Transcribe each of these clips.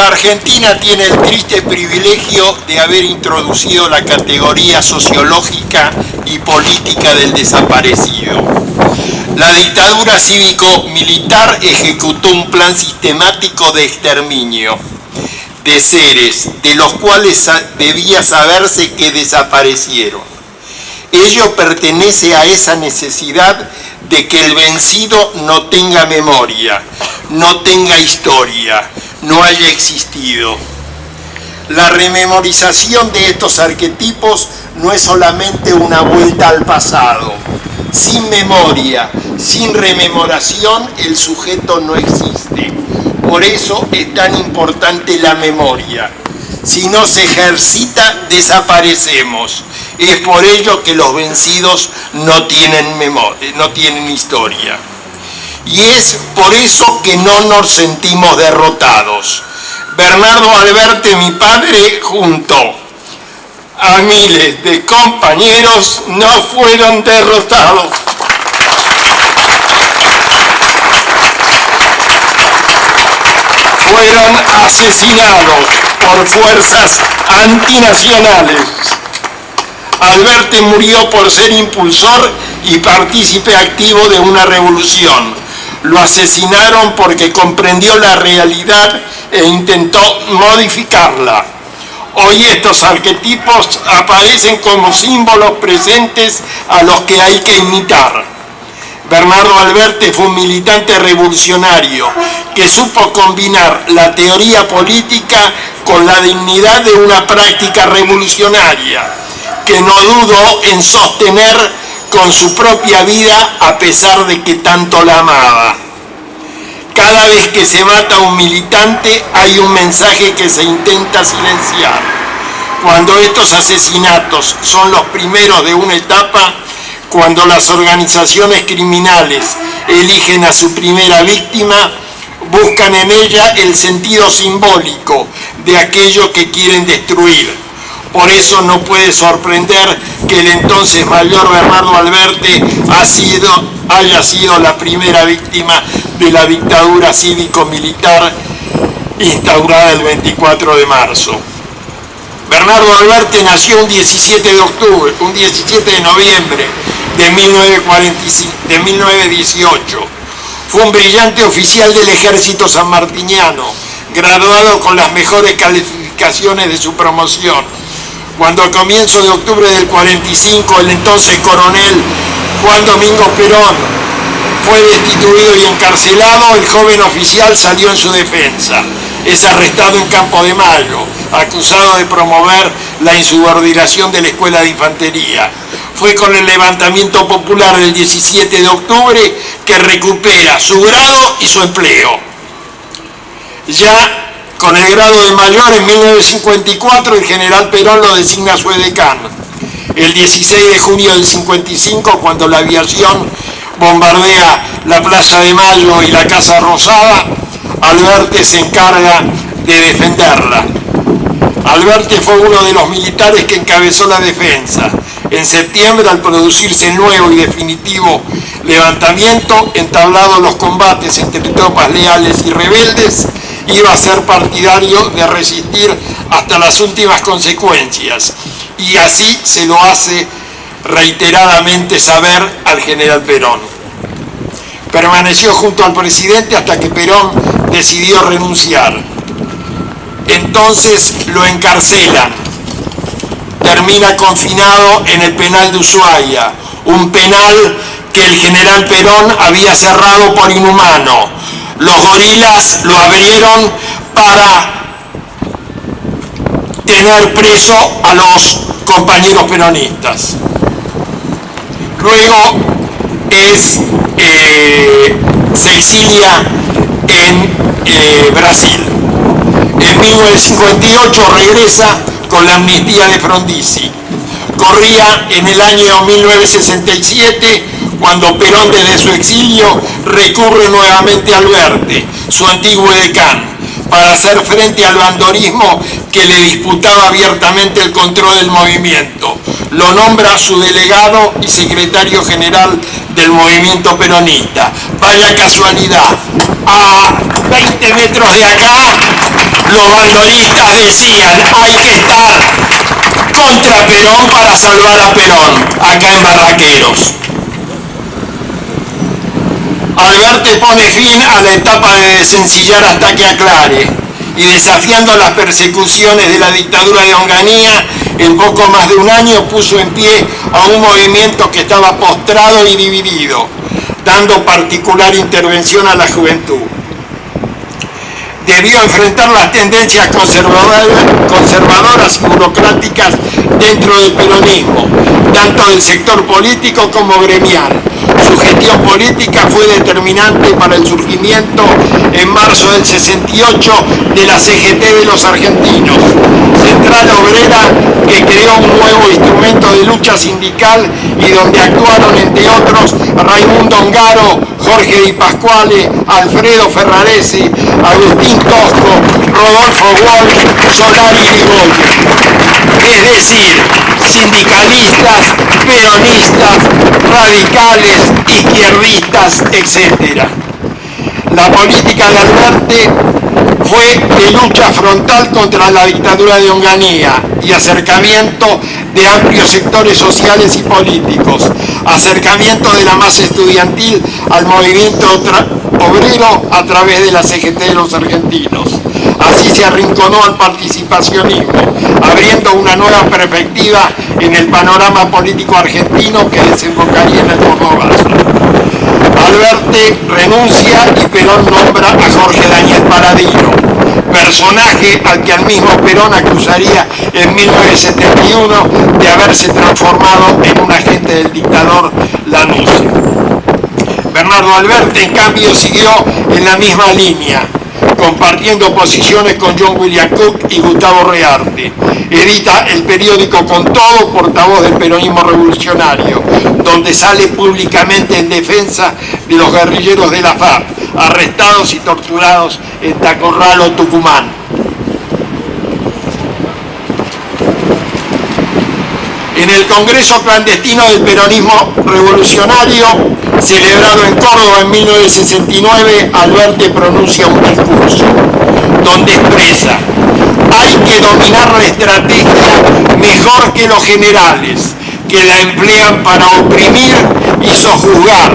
La Argentina tiene el triste privilegio de haber introducido la categoría sociológica y política del desaparecido. La dictadura cívico-militar ejecutó un plan sistemático de exterminio de seres de los cuales debía saberse que desaparecieron. Ello pertenece a esa necesidad de que el vencido no tenga memoria, no tenga historia, no haya existido. La rememorización de estos arquetipos no es solamente una vuelta al pasado. Sin memoria, sin rememoración, el sujeto no existe. Por eso es tan importante la memoria. Si no se ejercita, desaparecemos. Es por ello que los vencidos no tienen memoria, no tienen historia. Y es por eso que no nos sentimos derrotados. Bernardo Alberti, mi padre, junto a miles de compañeros, no fueron derrotados. Fueron asesinados por fuerzas antinacionales. Alberti murió por ser impulsor y partícipe activo de una revolución. Lo asesinaron porque comprendió la realidad e intentó modificarla. Hoy estos arquetipos aparecen como símbolos presentes a los que hay que imitar. Bernardo Alberti fue un militante revolucionario que supo combinar la teoría política con la dignidad de una práctica revolucionaria, que no dudó en sostener con su propia vida a pesar de que tanto la amaba. Cada vez que se mata a un militante hay un mensaje que se intenta silenciar. Cuando estos asesinatos son los primeros de una etapa, cuando las organizaciones criminales eligen a su primera víctima, buscan en ella el sentido simbólico de aquello que quieren destruir. Por eso no puede sorprender que el entonces mayor Bernardo Alberti haya sido la primera víctima de la dictadura cívico-militar instaurada el 24 de marzo. Bernardo Alberti nació un 17 de noviembre de 1918. Fue un brillante oficial del ejército sanmartiniano, graduado con las mejores calificaciones de su promoción. Cuando a comienzos de octubre del 45 el entonces coronel Juan Domingo Perón fue destituido y encarcelado, el joven oficial salió en su defensa. Es arrestado en Campo de Mayo, acusado de promover la insubordinación de la Escuela de Infantería. Fue con el levantamiento popular del 17 de octubre que recupera su grado y su empleo. Ya con el grado de mayor, en 1954, el general Perón lo designa su edecán. El 16 de junio del 55, cuando la aviación bombardea la Plaza de Mayo y la Casa Rosada, Alberti se encarga de defenderla. Alberti fue uno de los militares que encabezó la defensa. En septiembre, al producirse el nuevo y definitivo levantamiento, entablado los combates entre tropas leales y rebeldes, iba a ser partidario de resistir hasta las últimas consecuencias, y así se lo hace reiteradamente saber al general Perón. Permaneció junto al presidente hasta que Perón decidió renunciar. Entonces lo encarcelan. Termina confinado en el penal de Ushuaia, un penal que el general Perón había cerrado por inhumano. Los gorilas lo abrieron para tener preso a los compañeros peronistas. Luego se exilia en Brasil. En 1958 regresa con la amnistía de Frondizi. Corría en el año 1967 cuando Perón, desde su exilio, recurre nuevamente a Alberti, su antiguo edecán, para hacer frente al bandorismo que le disputaba abiertamente el control del movimiento. Lo nombra su delegado y secretario general del movimiento peronista. Vaya casualidad, a 20 metros de acá los bandolistas decían: hay que estar contra Perón para salvar a Perón, acá en Barraqueros. Alberti pone fin a la etapa de desencillar hasta que aclare, y desafiando las persecuciones de la dictadura de Onganía, en poco más de un año puso en pie a un movimiento que estaba postrado y dividido, dando particular intervención a la juventud. Debió enfrentar las tendencias conservadoras y burocráticas dentro del peronismo, tanto del sector político como gremial. Su gestión política fue determinante para el surgimiento en marzo del 68 de la CGT de los argentinos, Central Obrera, que creó un nuevo instrumento de lucha sindical y donde actuaron, entre otros, Raimundo Ongaro, Jorge Di Pasquale, Alfredo Ferraresi, Agustín Tosco, Rodolfo Walsh, Solari y Goya. Es decir, sindicalistas, peronistas, radicales, izquierdistas, etc. La política de Alberti fue de lucha frontal contra la dictadura de Onganía y acercamiento de amplios sectores sociales y políticos, acercamiento de la masa estudiantil al movimiento obrero a través de la CGT de los argentinos. Así se arrinconó al participacionismo, abriendo una nueva perspectiva en el panorama político argentino que desembocaría en el Cordobazo. Alberti renuncia y Perón nombra a Jorge Daniel Paladino, personaje al que al mismo Perón acusaría en 1971 de haberse transformado en un agente del dictador Lanusse. Bernardo Alberti, en cambio, siguió en la misma línea, compartiendo posiciones con John William Cook y Gustavo Rearte. Edita el periódico Con Todo, portavoz del peronismo revolucionario, donde sale públicamente en defensa de los guerrilleros de la FARC, arrestados y torturados en Tacorralo, Tucumán. En el Congreso Clandestino del Peronismo Revolucionario, celebrado en Córdoba en 1969, Alberti pronuncia un discurso donde expresa: hay que dominar la estrategia mejor que los generales, que la emplean para oprimir y sojuzgar,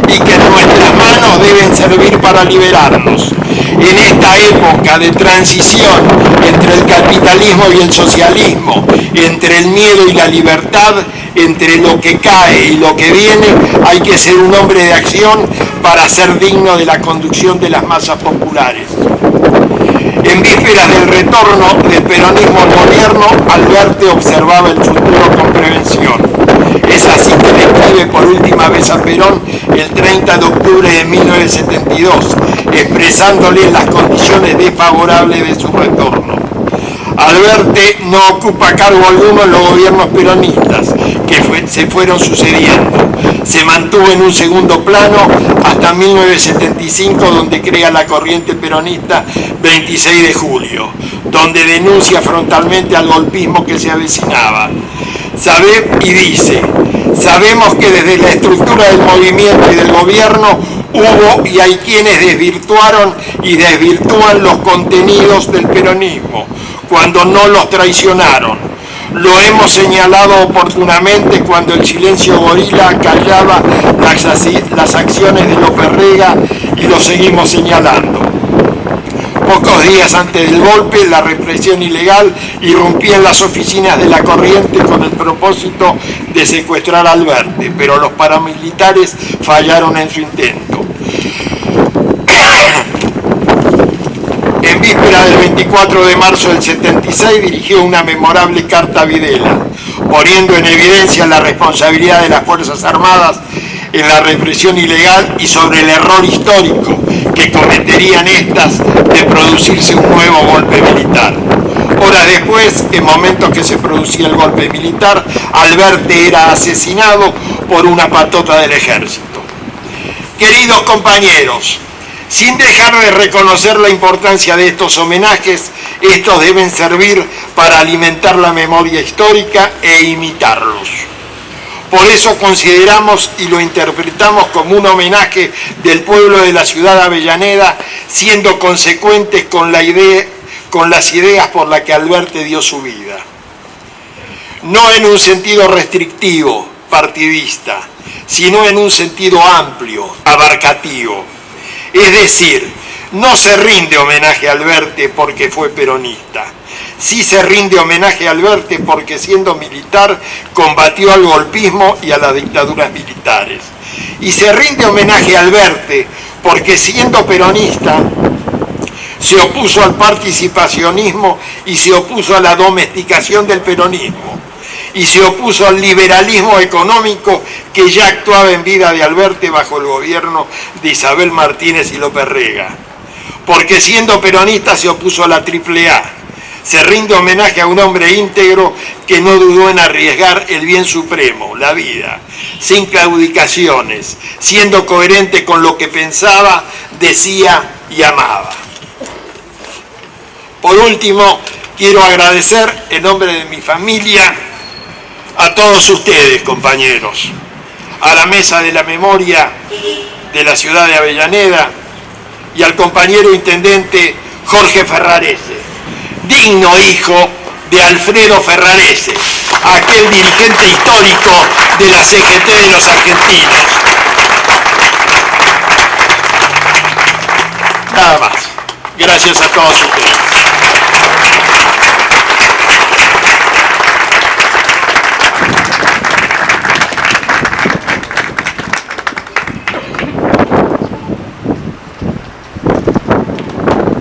y que nuestras manos deben servir para liberarnos. En esta época de transición entre el capitalismo y el socialismo, entre el miedo y la libertad, entre lo que cae y lo que viene, hay que ser un hombre de acción para ser digno de la conducción de las masas populares. En vísperas del retorno del peronismo al gobierno, Alberti observaba el futuro con prevención. Es así que le escribe por última vez a Perón el 30 de octubre de 1972, expresándole las condiciones desfavorables de su retorno. Alberti no ocupa cargo alguno en los gobiernos peronistas que se fueron sucediendo. Se mantuvo en un segundo plano hasta 1975, donde crea la corriente peronista 26 de julio, donde denuncia frontalmente al golpismo que se avecinaba. Y dice: sabemos que desde la estructura del movimiento y del gobierno hubo y hay quienes desvirtuaron y desvirtúan los contenidos del peronismo cuando no los traicionaron. Lo hemos señalado oportunamente cuando el silencio gorila callaba las acciones de López Rega, y lo seguimos señalando. Pocos días antes del golpe, la represión ilegal irrumpía en las oficinas de la corriente con el propósito de secuestrar a Alberti, pero los paramilitares fallaron en su intento. En víspera del 24 de marzo del 76 dirigió una memorable carta a Videla, poniendo en evidencia la responsabilidad de las Fuerzas Armadas en la represión ilegal y sobre el error histórico que cometerían estas de producirse un nuevo golpe militar. Horas después, en momentos que se producía el golpe militar, Alberti era asesinado por una patota del ejército. Queridos compañeros, sin dejar de reconocer la importancia de estos homenajes, estos deben servir para alimentar la memoria histórica e imitarlos. Por eso consideramos y lo interpretamos como un homenaje del pueblo de la ciudad de Avellaneda, siendo consecuentes con la idea con las ideas por las que Alberti dio su vida. No en un sentido restrictivo, partidista, sino en un sentido amplio, abarcativo. Es decir, no se rinde homenaje a Alberti porque fue peronista. Sí se rinde homenaje a Alberti porque siendo militar combatió al golpismo y a las dictaduras militares. Y se rinde homenaje a Alberti porque siendo peronista se opuso al participacionismo y se opuso a la domesticación del peronismo. Y se opuso al liberalismo económico que ya actuaba en vida de Alberti bajo el gobierno de Isabel Martínez y López Rega. Porque siendo peronista se opuso a la AAA. Se rinde homenaje a un hombre íntegro que no dudó en arriesgar el bien supremo, la vida, sin claudicaciones, siendo coherente con lo que pensaba, decía y amaba. Por último, quiero agradecer en nombre de mi familia a todos ustedes, compañeros, a la Mesa de la Memoria de la ciudad de Avellaneda y al compañero intendente Jorge Ferrarese, digno hijo de Alfredo Ferrarese, aquel dirigente histórico de la CGT de los argentinos. Nada más. Gracias a todos ustedes.